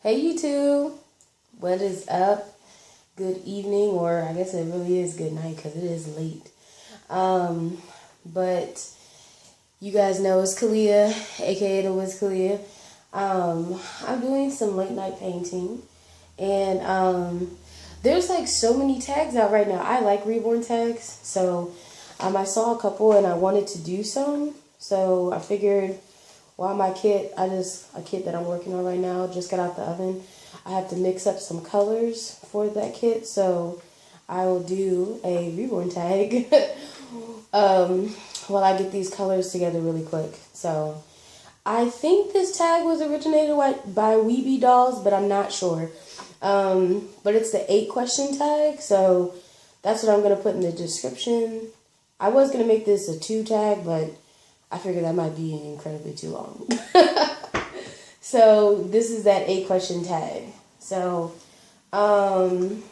Hey YouTube, what is up? Good evening, or I guess it really is good night because it is late. But you guys know it's Kalia, aka the Wiz Kalia. I'm doing some late night painting, and there's like so many tags out right now. I like Reborn tags, so I saw a couple and I wanted to do some. So I figured, while my kit, a kit that I'm working on right now, just got out the oven. I have to mix up some colors for that kit, so I will do a Reborn tag while I get these colors together really quick. So I think this tag was originated by Weebiedolls, but I'm not sure. But it's the 8-question tag, so that's what I'm going to put in the description. I was going to make this a 2 tag, but I figured that might be incredibly too long. So this is that 8-question tag. So, 2.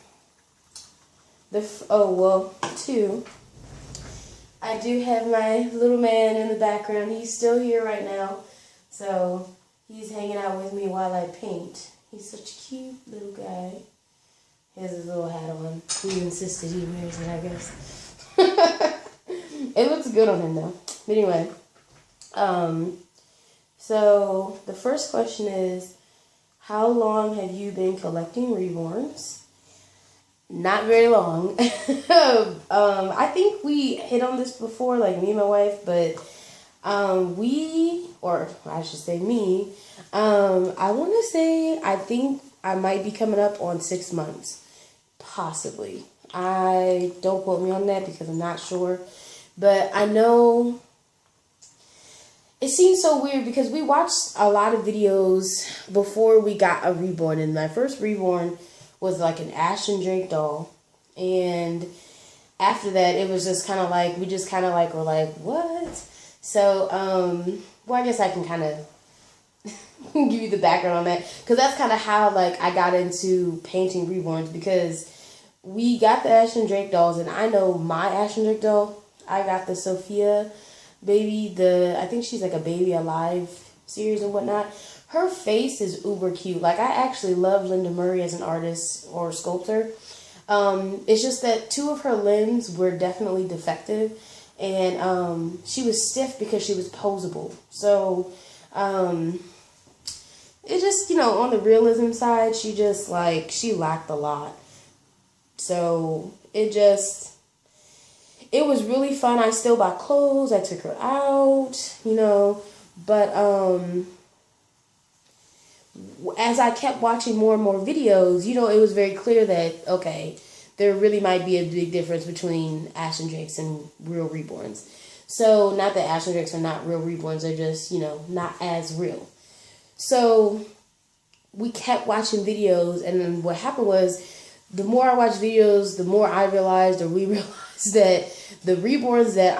I do have my little man in the background. He's still here right now. So he's hanging out with me while I paint. He's such a cute little guy. He has his little hat on. He insisted he wears it, I guess. It looks good on him though. But anyway. So the first question is, how long have you been collecting Reborns? Not very long. I think we hit on this before, like me and my wife, but or I should say me, I want to say I think I might be coming up on 6 months, possibly. I don't quote me on that because I'm not sure, but I know. It seems so weird because we watched a lot of videos before we got a Reborn, and my first Reborn was like an Ashton Drake doll, and after that it was just kind of like, we just kind of like were like, what? So, well, I guess I can kind of give you the background on that, because that's kind of how like I got into painting Reborns, because we got the Ashton Drake dolls, and I know my Ashton Drake doll, I got the Sophia baby, I think she's like a Baby Alive series and whatnot. Her face is uber cute. Like, I actually love Linda Murray as an artist or sculptor. It's just that 2 of her limbs were definitely defective, and she was stiff because she was posable. So it just, on the realism side, she just like, she lacked a lot. So it was really fun. I still bought clothes. I took her out, but as I kept watching more and more videos, it was very clear that, okay, there really might be a big difference between Ashton Drakes and real Reborns. So, not that Ashton Drakes are not real Reborns, they're just, not as real. So, we kept watching videos, and then what happened was, the more I watched videos, the more I realized, or we realized, that the Reborns that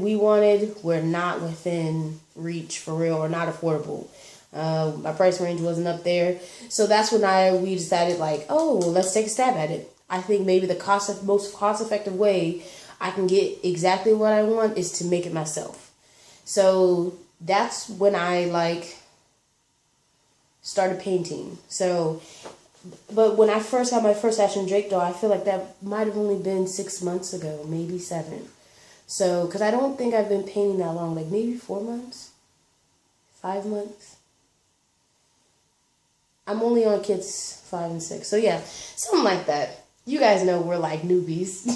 we wanted, were not within reach for real, or not affordable. My price range wasn't up there. So that's when we decided, like, oh, let's take a stab at it. I think maybe the most cost-effective way I can get exactly what I want is to make it myself. So that's when I, started painting. So, but when I first got my first Ashton Drake doll, I feel like that might have only been 6 months ago, maybe 7. So, because I don't think I've been painting that long, like maybe 4 months, 5 months. I'm only on kits 5 and 6. So yeah, something like that. You guys know we're like newbies.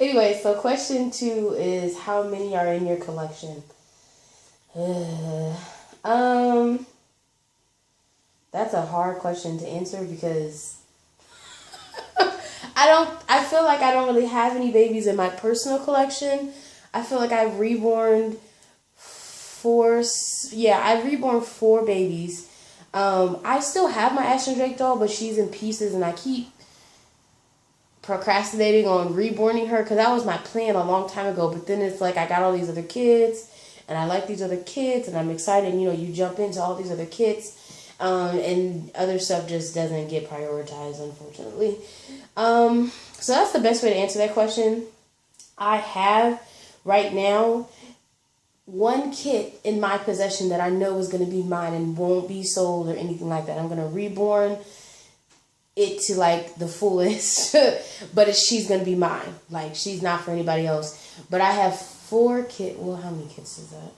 Anyway, so question 2 is, how many are in your collection? That's a hard question to answer because I feel like I don't really have any babies in my personal collection. I feel like I've reborn 4 babies. I still have my Ashton Drake doll, but she's in pieces, and I keep procrastinating on reborning her because that was my plan a long time ago. But then it's like I got all these other kids, and I like these other kids, and I'm excited. You jump into all these other kids. And other stuff just doesn't get prioritized, unfortunately. So that's the best way to answer that question. I have, right now, one kit in my possession that I know is going to be mine and won't be sold or anything like that. I'm going to reborn it to like the fullest, but she's going to be mine. Like, she's not for anybody else. But I have 4 kits. Well, how many kits is that?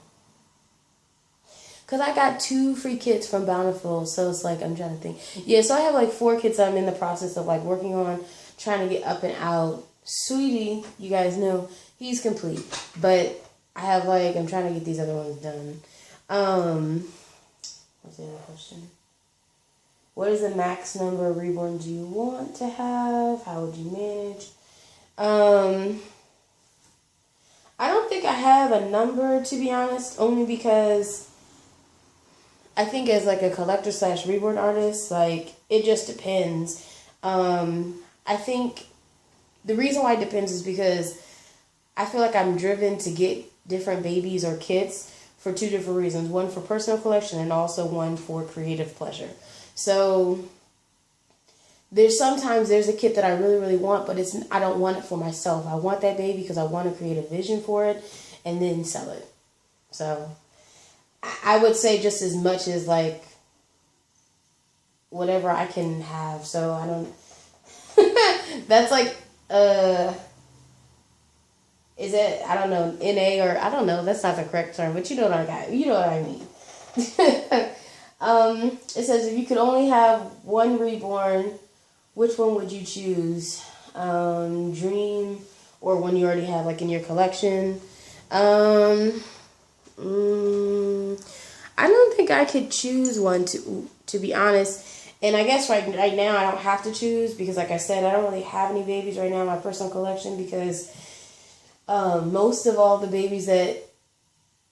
Because I got 2 free kits from Bountiful, so it's like, I'm trying to think. Yeah, so I have like 4 kits I'm in the process of like working on, trying to get up and out. Sweetie, you guys know, he's complete. But I have like, I'm trying to get these other ones done. What's the other question? What is the max number of reborns you want to have? How would you manage? I don't think I have a number, to be honest, only because I think as like a collector / reborn artist, like, it just depends. I think the reason why it depends is because I feel like I'm driven to get different babies or kits for 2 different reasons. One for personal collection and also one for creative pleasure. So sometimes there's a kit that I really, really want, but I don't want it for myself. I want that baby because I want to create a vision for it and then sell it. So I would say just as much as like whatever I can have. So I don't, that's like, is it, I don't know, NA or, I don't know, that's not the correct term, but you know what I mean. It says if you could only have one reborn, which one would you choose? Dream or one you already have like in your collection? I don't think I could choose one to be honest. And I guess right now I don't have to choose because, like I said, I don't really have any babies right now in my personal collection because most of all the babies that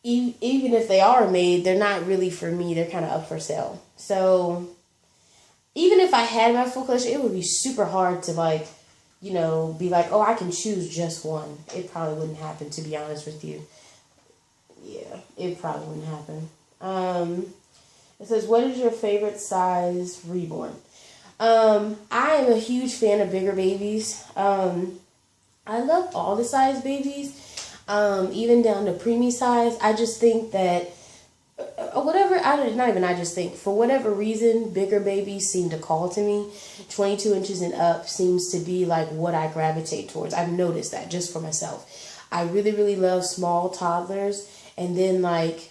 even if they are made, they're not really for me. They're kind of up for sale. So even if I had my full collection, it would be super hard to like, you know, be like, oh, I can choose just one. It probably wouldn't happen, to be honest with you. Yeah, it probably wouldn't happen. It says, what is your favorite size reborn? I am a huge fan of bigger babies. I love all the size babies. Even down to preemie size. I just think that for whatever reason, bigger babies seem to call to me. 22 inches and up seems to be like what I gravitate towards. I've noticed that just for myself. I really, really love small toddlers, and then like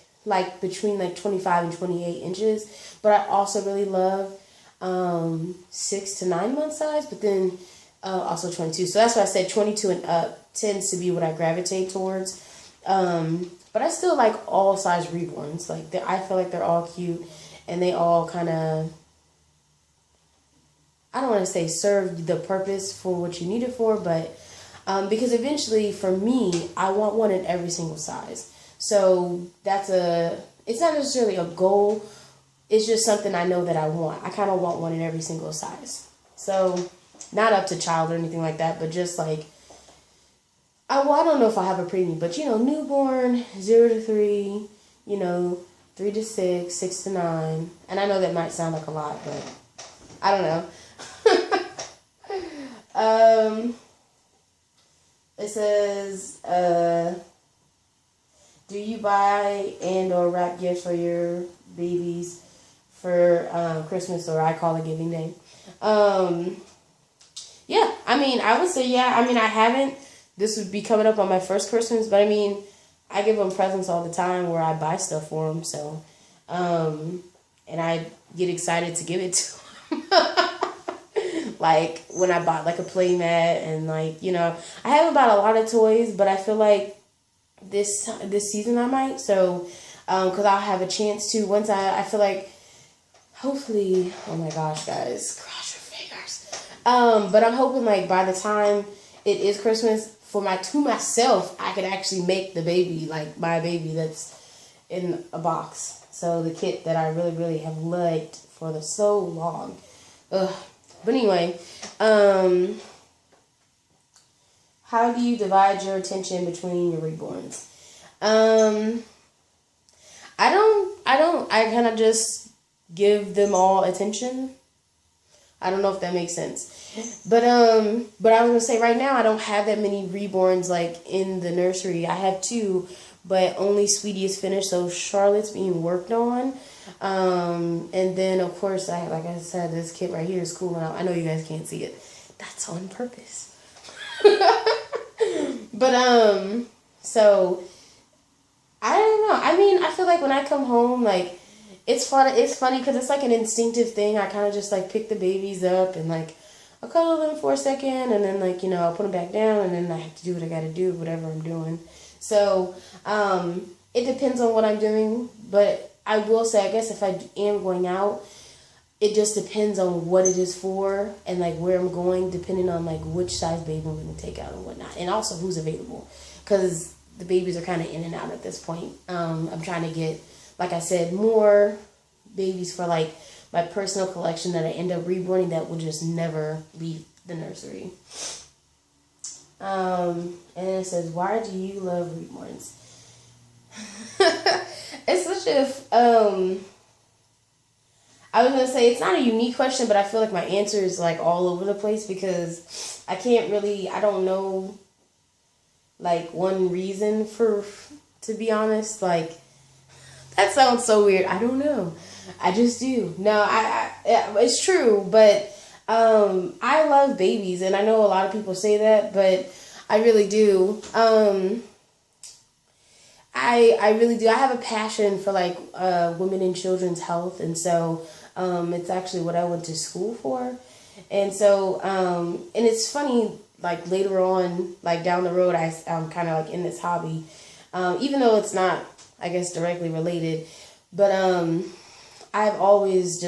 between like 25 and 28 inches. But I also really love 6 to 9 month size, but then also 22. So that's why I said 22 and up tends to be what I gravitate towards. But I still like all size reborns. Like, I feel like they're all cute, and they all kind of, I don't want to say serve the purpose for what you need it for, but because eventually for me, I want one in every single size. So it's not necessarily a goal. It's just something I know that I want. I kind of want one in every single size. So not up to child or anything like that, but just like, I don't know if I have a preemie, but, you know, newborn, 0 to 3, you know, 3 to 6, 6 to 9. And I know that might sound like a lot, but I don't know. It says, do you buy and or wrap gifts for your babies for Christmas, or I call it Giving Day? Yeah, I mean, I would say, yeah. I mean, I haven't. This would be coming up on my first Christmas, but I mean, I give them presents all the time where I buy stuff for them, so, and I get excited to give it to them. Like, when I bought, like, a play mat, and, like, you know, I haven't bought a lot of toys, but I feel like this season I might, so, because I'll have a chance to, once I feel like, hopefully, oh my gosh, guys, cross your fingers, but I'm hoping, like, by the time it is Christmas, to myself, I could actually make the baby, like my baby that's in a box. So the kit that I really, really have liked for so long. Ugh. But anyway, how do you divide your attention between your reborns? I kind of just give them all attention. I don't know if that makes sense. But I was going to say right now I don't have that many reborns like in the nursery. I have 2, but only Sweetie is finished, so Charlotte's being worked on. And then, of course, like I said, this kid right here is cooling out. I know you guys can't see it. That's on purpose. But, so, I don't know. I mean, I feel like when I come home, like, it's fun. It's funny because it's like an instinctive thing. I kind of just, like, pick the babies up and, like, I'll cuddle them for a second, and then, like, you know, I'll put them back down, and then I have to do what I got to do, whatever I'm doing. So, it depends on what I'm doing, but I will say, I guess if I am going out, it just depends on what it is for and, like, where I'm going, depending on, like, which size baby I'm going to take out and whatnot, and also who's available, because the babies are kind of in and out at this point. I'm trying to get, like I said, more babies for, like, my personal collection that I end up reborning that will just never leave the nursery. And it says, why do you love Reborns? It's such a, I was going to say, it's not a unique question, but I feel like my answer is, like, all over the place because I don't know, like, one reason to be honest. Like, that sounds so weird. I don't know. I just do. No, it's true, but I love babies, and I know a lot of people say that, but I really do. I really do. I have a passion for, like, women and children's health, and so it's actually what I went to school for. And so, and it's funny, like, later on, like, down the road, I'm kind of, like, in this hobby, even though it's not, I guess, directly related, but I've always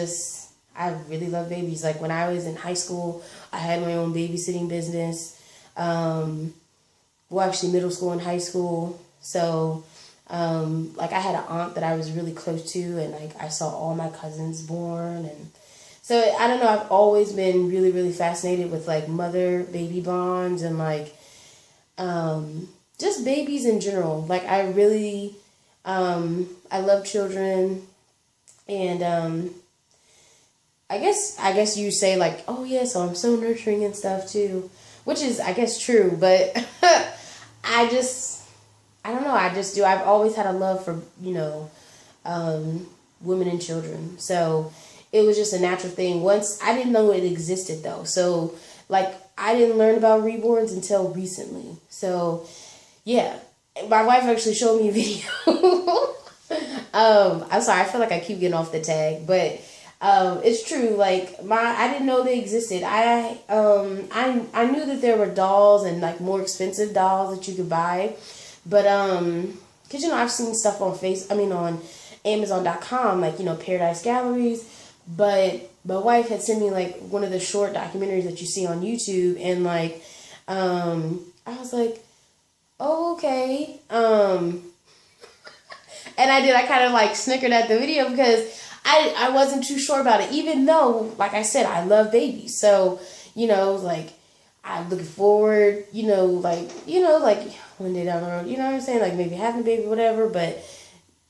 I really love babies. Like, when I was in high school, I had my own babysitting business. Well, actually, middle school and high school. So, like, I had an aunt that I was really close to, and, like, I saw all my cousins born. And so, I don't know, I've always been really, really fascinated with, like, mother-baby bonds and, like, just babies in general. Like, I really, I love children. And, I guess you say, like, oh yeah, so I'm so nurturing and stuff too, which is, I guess, true, but I don't know, I just do. I've always had a love for, you know, women and children, so it was just a natural thing. Once, I didn't know it existed though, so, like, I didn't learn about Reborns until recently, so, yeah, my wife actually showed me a video. I'm sorry, I feel like I keep getting off the tag, but it's true. Like, I didn't know they existed. I knew that there were dolls and, like, more expensive dolls that you could buy, but cause, you know, I've seen stuff on on Amazon.com, like, you know, Paradise Galleries, but my wife had sent me, like, one of the short documentaries that you see on YouTube, and, like, I was like, oh, okay, and I kind of, like, snickered at the video because I wasn't too sure about it, even though, like I said, I love babies. So, you know, like, I'm looking forward, like one day down the road, you know what I'm saying? Like, maybe having a baby, whatever, but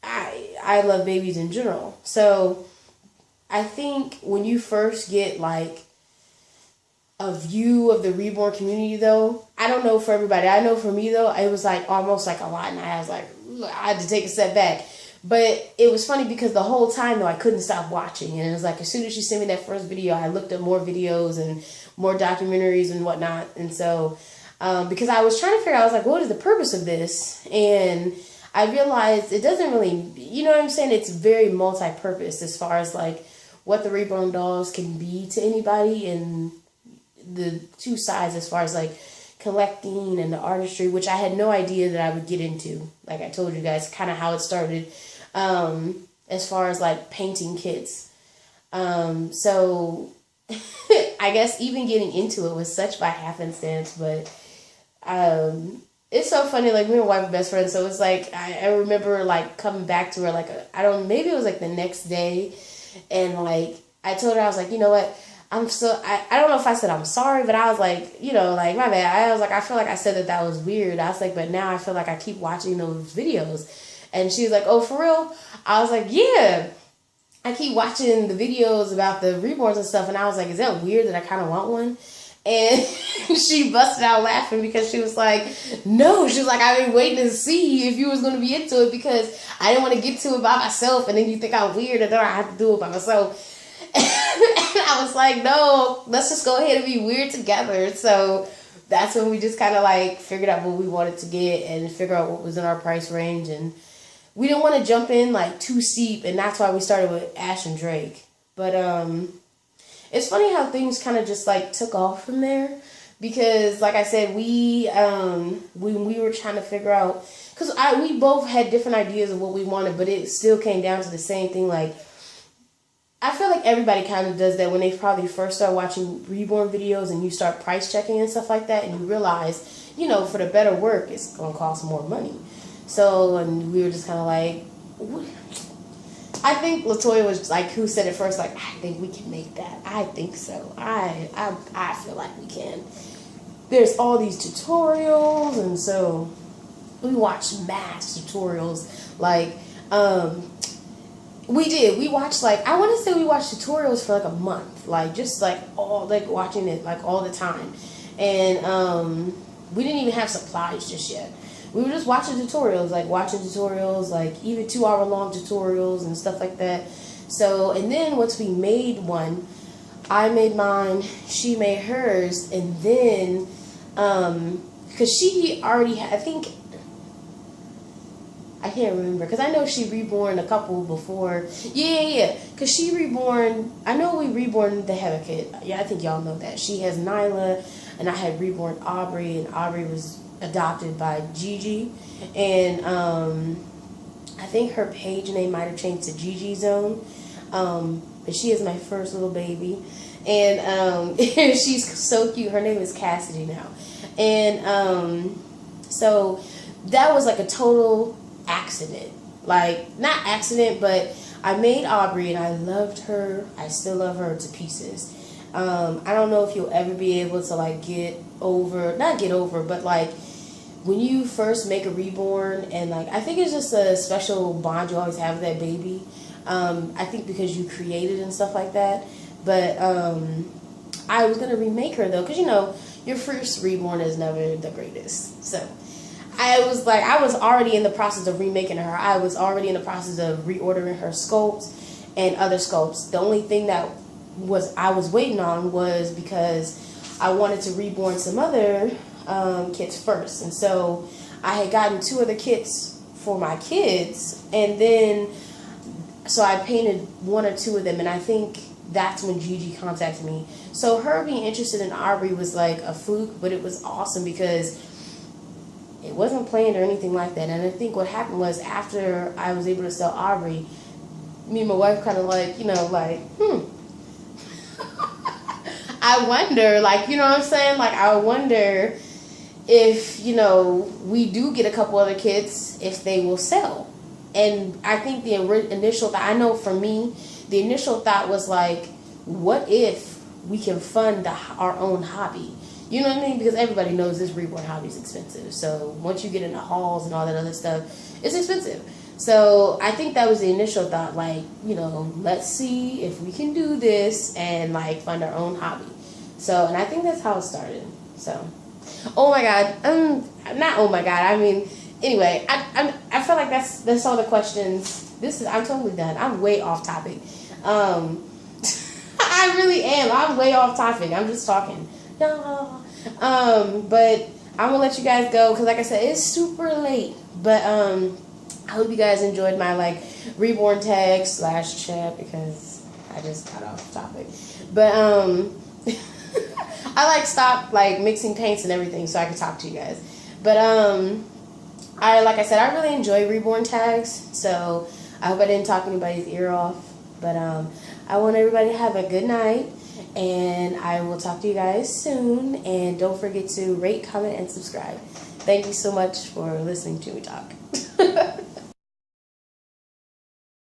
I love babies in general. So, I think when you first get, like, a view of the Reborn community, though, I don't know for everybody. I know for me, though, it was, like, almost like a lot, and I was like, I had to take a step back. But it was funny because the whole time, though, I couldn't stop watching. And it was like, as soon as she sent me that first video, I looked up more videos and more documentaries and whatnot. And so, because I was trying to figure out, I was like, what is the purpose of this? And I realized it doesn't really, you know what I'm saying? It's very multi-purpose as far as, like, what the Reborn dolls can be to anybody, and the two sides as far as, like, collecting and the artistry, which I had no idea that I would get into. Like I told you guys, kind of how it started, as far as, like, painting kits. So I guess even getting into it was such by happenstance, but it's so funny. Like, me and my wife are best friends, so it's like I remember, like, coming back to her, like, maybe it was, like, the next day, and, like, I told her, I was like, you know what, I don't know if I said I'm sorry, but I was like, you know, like, my bad. I was like, I feel like I said that was weird. I was like, but now I feel like I keep watching those videos. And she was like, oh, for real? I was like, yeah. I keep watching the videos about the Reborns and stuff, and I was like, is that weird that I kind of want one? And she busted out laughing because she was like, no, she was like, I've been waiting to see if you was going to be into it because I didn't want to get to it by myself and then you think I'm weird and then I have to do it by myself. And I was like, no, let's just go ahead and be weird together. So that's when we just kind of like figured out what we wanted to get and figure out what was in our price range. And we didn't want to jump in like too steep, and that's why we started with Ash and Drake. But it's funny how things kind of just like took off from there, because like I said, we were trying to figure out, because we both had different ideas of what we wanted, but it still came down to the same thing. Like, I feel like everybody kind of does that when they probably first start watching Reborn videos and you start price checking and stuff like that, and you realize, you know, for the better work, it's going to cost more money. So, and we were just kind of like, I think Latoya was like, who said it first, like, I think we can make that. I think so. I feel like we can. There's all these tutorials, and so we watched mass tutorials. Like, we watched, like, I want to say we watched tutorials for like a month. Like, just like watching it like all the time. And we didn't even have supplies just yet. We were just watching tutorials, like even 2-hour-long tutorials and stuff like that. So, and then once we made one, I made mine, she made hers, and then, because she already had, I think, I can't remember, because I know she reborn a couple before. Yeah, because she reborn, I know we reborn the Heather kid. Yeah, I think y'all know that. She has Nyla, and I had reborn Aubrey, and Aubrey was adopted by Gigi, and I think her page name might have changed to Gigi Zone, but she is my first little baby, and she's so cute. Her name is Cassidy now, and so that was like a total accident, like not accident, but I made Aubrey and I loved her. I still love her to pieces. I don't know if you'll ever be able to like not get over, but like when you first make a reborn, and like I think it's just a special bond you always have with that baby. I think because you created and stuff like that. But I was gonna remake her though, because you know your first reborn is never the greatest. So I was already in the process of remaking her. I was already in the process of reordering her sculpts and other sculpts. The only thing that I was waiting on was because I wanted to reborn some other kits first, and so I had gotten 2 other kits for my kids, and then so I painted 1 or 2 of them, and I think that's when Gigi contacted me. So her being interested in Aubrey was like a fluke, but it was awesome because it wasn't planned or anything like that. And I think what happened was after I was able to sell Aubrey, me and my wife kind of like, you know, like, I wonder, like, you know what I'm saying? Like, I wonder if, you know, we do get a couple other kits, if they will sell. And I think the initial thought, I know for me, the initial thought was like, what if we can fund our own hobby? You know what I mean? Because everybody knows this reborn hobby is expensive. So once you get into halls and all that other stuff, it's expensive. So I think that was the initial thought, like, you know, let's see if we can do this and like fund our own hobby. So, and I think that's how it started. So, oh my God, not oh my God. I mean, anyway, I feel like that's all the questions. I'm totally done. I'm way off topic. I really am. I'm way off topic. I'm just talking. No. But I'm gonna let you guys go because, like I said, it's super late. But I hope you guys enjoyed my like reborn tag / chat because I just got off topic. But I like stopped like mixing paints and everything so I could talk to you guys. But like I said, I really enjoy reborn tags. So I hope I didn't talk anybody's ear off. But I want everybody to have a good night. And I will talk to you guys soon. And don't forget to rate, comment, and subscribe. Thank you so much for listening to me talk.